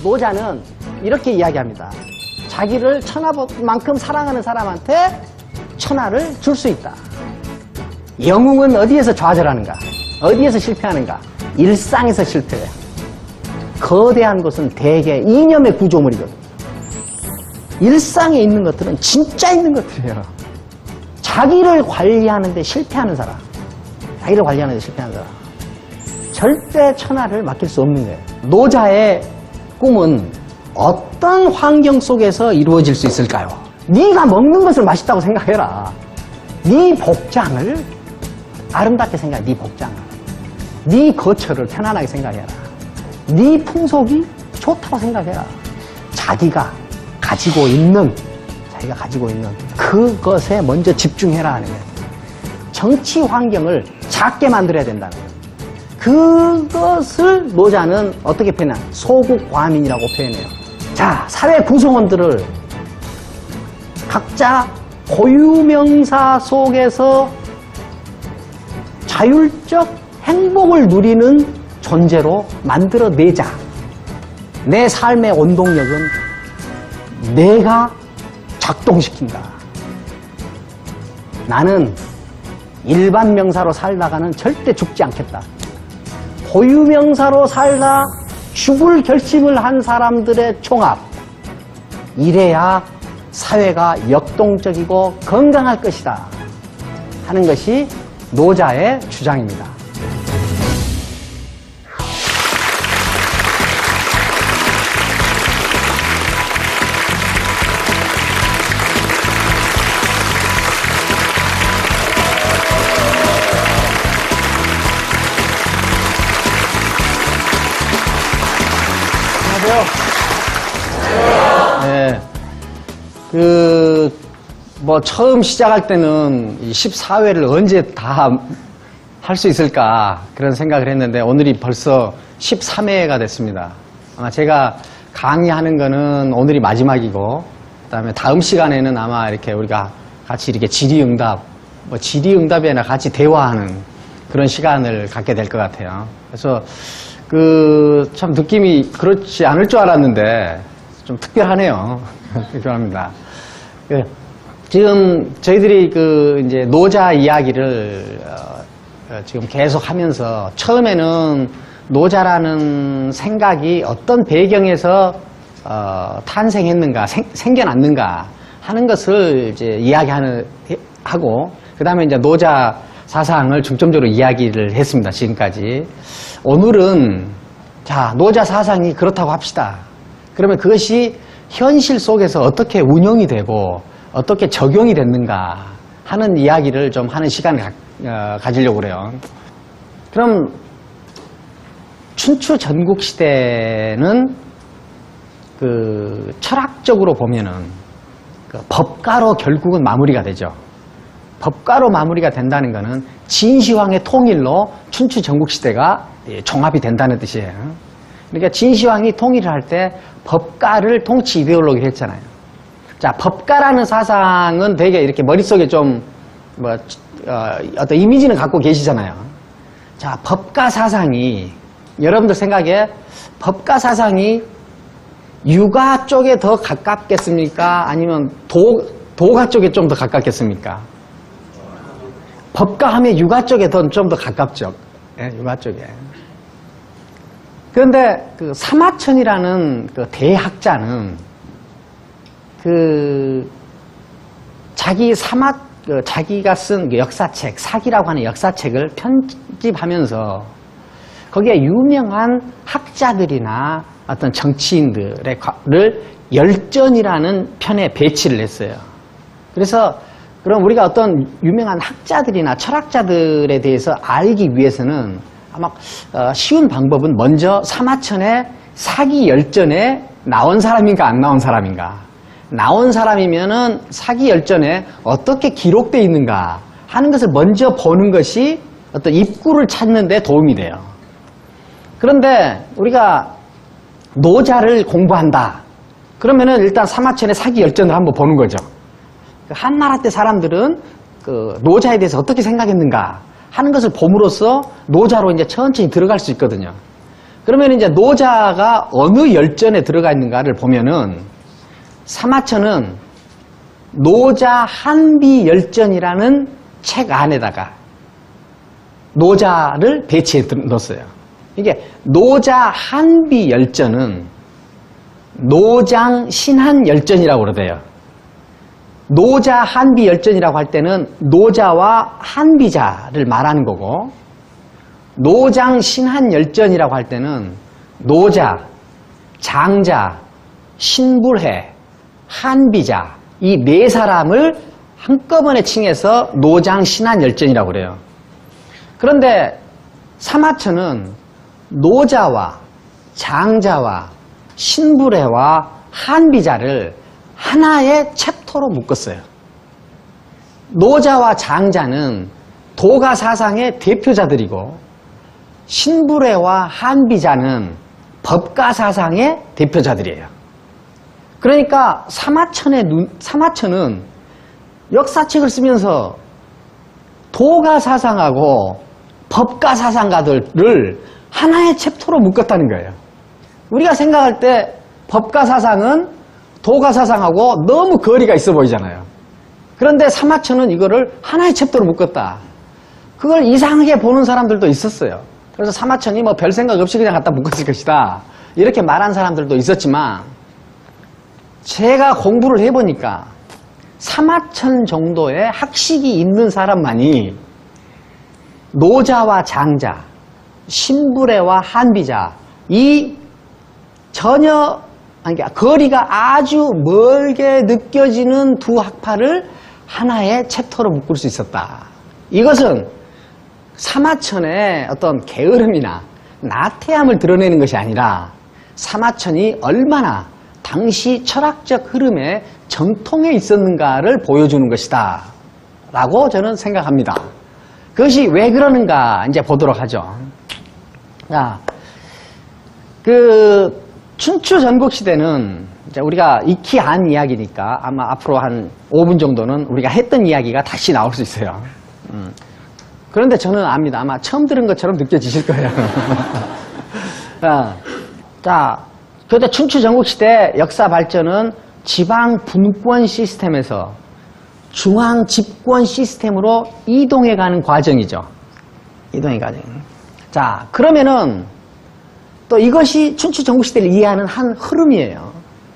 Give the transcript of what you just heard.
노자는 이렇게 이야기합니다. 자기를 천하만큼 사랑하는 사람한테 천하를 줄 수 있다. 영웅은 어디에서 좌절하는가? 어디에서 실패하는가? 일상에서 실패해요. 거대한 것은 대개 이념의 구조물이거든요. 일상에 있는 것들은 진짜 있는 것들이에요. 자기를 관리하는데 실패하는 사람, 자기를 관리하는데 실패하는 사람, 절대 천하를 맡길 수 없는 거예요. 노자의 꿈은 어떤 환경 속에서 이루어질 수 있을까요? 네가 먹는 것을 맛있다고 생각해라. 네 복장을 아름답게 생각해. 네 복장을, 네 거처를 편안하게 생각해라. 네 풍속이 좋다고 생각해라. 자기가 가지고 있는 그것에 먼저 집중해라 하는 거예요. 정치 환경을 작게 만들어야 된다는 거예요. 그것을 노자는 어떻게 표현하냐? 소국과민이라고 표현해요. 자, 사회 구성원들을 각자 고유명사 속에서 자율적 행복을 누리는 존재로 만들어내자. 내 삶의 원동력은 내가 작동시킨다. 나는 일반 명사로 살다가는 절대 죽지 않겠다. 고유명사로 살다 죽을 결심을 한 사람들의 총합. 이래야 사회가 역동적이고 건강할 것이다 하는 것이 노자의 주장입니다. 네. 처음 시작할 때는 이 14회를 언제 다 할 수 있을까 그런 생각을 했는데 오늘이 벌써 13회가 됐습니다. 아마 제가 강의하는 거는 오늘이 마지막이고 그다음에 다음 시간에는 아마 이렇게 우리가 같이 이렇게 질의응답, 질의응답이 아니라 같이 대화하는 그런 시간을 갖게 될 것 같아요. 그래서 참 느낌이 그렇지 않을 줄 알았는데 좀 특별하네요. 특별합니다. 지금 저희들이 이제 노자 이야기를 지금 계속 하면서 처음에는 노자라는 생각이 어떤 배경에서 탄생했는가, 생겨났는가 하는 것을 이제 하고 그 다음에 이제 노자 사상을 중점적으로 이야기를 했습니다. 지금까지. 오늘은 자, 노자 사상이 그렇다고 합시다. 그러면 그것이 현실 속에서 어떻게 운영이 되고 어떻게 적용이 됐는가 하는 이야기를 좀 하는 시간을 가지려고 그래요. 그럼 춘추 전국시대는 철학적으로 보면은 법가로 결국은 마무리가 되죠. 법가로 마무리가 된다는 것은 진시황의 통일로 춘추 전국시대가 종합이 된다는 뜻이에요. 그러니까 진시황이 통일을 할 때 법가를 통치 이데올로기를 했잖아요. 자, 법가라는 사상은 되게 이렇게 머릿속에 좀 어떤 이미지는 갖고 계시잖아요. 자, 법가 사상이 여러분들 생각에 법가 사상이 유가 쪽에 더 가깝겠습니까? 아니면 도가 쪽에 좀 더 가깝겠습니까? 법가 하면 유가 쪽에 좀 더 가깝죠. 예, 유가 쪽에. 그런데 사마천이라는 대학자는 자기가 쓴 역사책, 사기라고 하는 역사책을 편집하면서 거기에 유명한 학자들이나 어떤 정치인들을 열전이라는 편에 배치를 했어요. 그래서 그럼 우리가 어떤 유명한 학자들이나 철학자들에 대해서 알기 위해서는 아마 쉬운 방법은 먼저 사마천의 사기 열전에 나온 사람인가 안 나온 사람인가, 나온 사람이면은 사기 열전에 어떻게 기록되어 있는가 하는 것을 먼저 보는 것이 어떤 입구를 찾는 데 도움이 돼요. 그런데 우리가 노자를 공부한다 그러면은 일단 사마천의 사기 열전을 한번 보는 거죠. 한나라 때 사람들은 노자에 대해서 어떻게 생각했는가 하는 것을 봄으로써 노자로 이제 천천히 들어갈 수 있거든요. 그러면 이제 노자가 어느 열전에 들어가 있는가를 보면은 사마천은 노자 한비 열전이라는 책 안에다가 노자를 배치해 넣었어요. 이게 노자 한비 열전은 노장 신한 열전이라고 그러대요. 노자 한비 열전이라고 할 때는 노자와 한비자를 말하는 거고, 노장 신한 열전이라고 할 때는 노자, 장자, 신불해, 한비자 이 네 사람을 한꺼번에 칭해서 노장 신한 열전이라고 그래요. 그런데 사마천은 노자와 장자와 신불해와 한비자를 하나의 챕터로 묶었어요. 노자와 장자는 도가 사상의 대표자들이고, 신불해와 한비자는 법가 사상의 대표자들이에요. 그러니까 사마천은 역사책을 쓰면서 도가 사상하고 법가 사상가들을 하나의 챕터로 묶었다는 거예요. 우리가 생각할 때 법가 사상은 도가 사상하고 너무 거리가 있어 보이잖아요. 그런데 사마천은 이거를 하나의 챕터로 묶었다. 그걸 이상하게 보는 사람들도 있었어요. 그래서 사마천이 뭐 별 생각 없이 그냥 갖다 묶었을 것이다, 이렇게 말한 사람들도 있었지만, 제가 공부를 해보니까 사마천 정도의 학식이 있는 사람만이 노자와 장자, 신불해와 한비자 이 전혀 거리가 아주 멀게 느껴지는 두 학파를 하나의 챕터로 묶을 수 있었다. 이것은 사마천의 어떤 게으름이나 나태함을 드러내는 것이 아니라 사마천이 얼마나 당시 철학적 흐름에 정통해 있었는가를 보여주는 것이다 라고 저는 생각합니다. 그것이 왜 그러는가 이제 보도록 하죠. 자, 춘추 전국시대는 이제 우리가 익히 한 이야기니까 아마 앞으로 한 5분 정도는 우리가 했던 이야기가 다시 나올 수 있어요. 그런데 저는 압니다. 아마 처음 들은 것처럼 느껴지실 거예요. 자, 그때 춘추 전국시대 역사 발전은 지방 분권 시스템에서 중앙 집권 시스템으로 이동해가는 과정이죠. 이동의 과정. 자, 그러면은 또 이것이 춘추 전국시대를 이해하는 한 흐름이에요.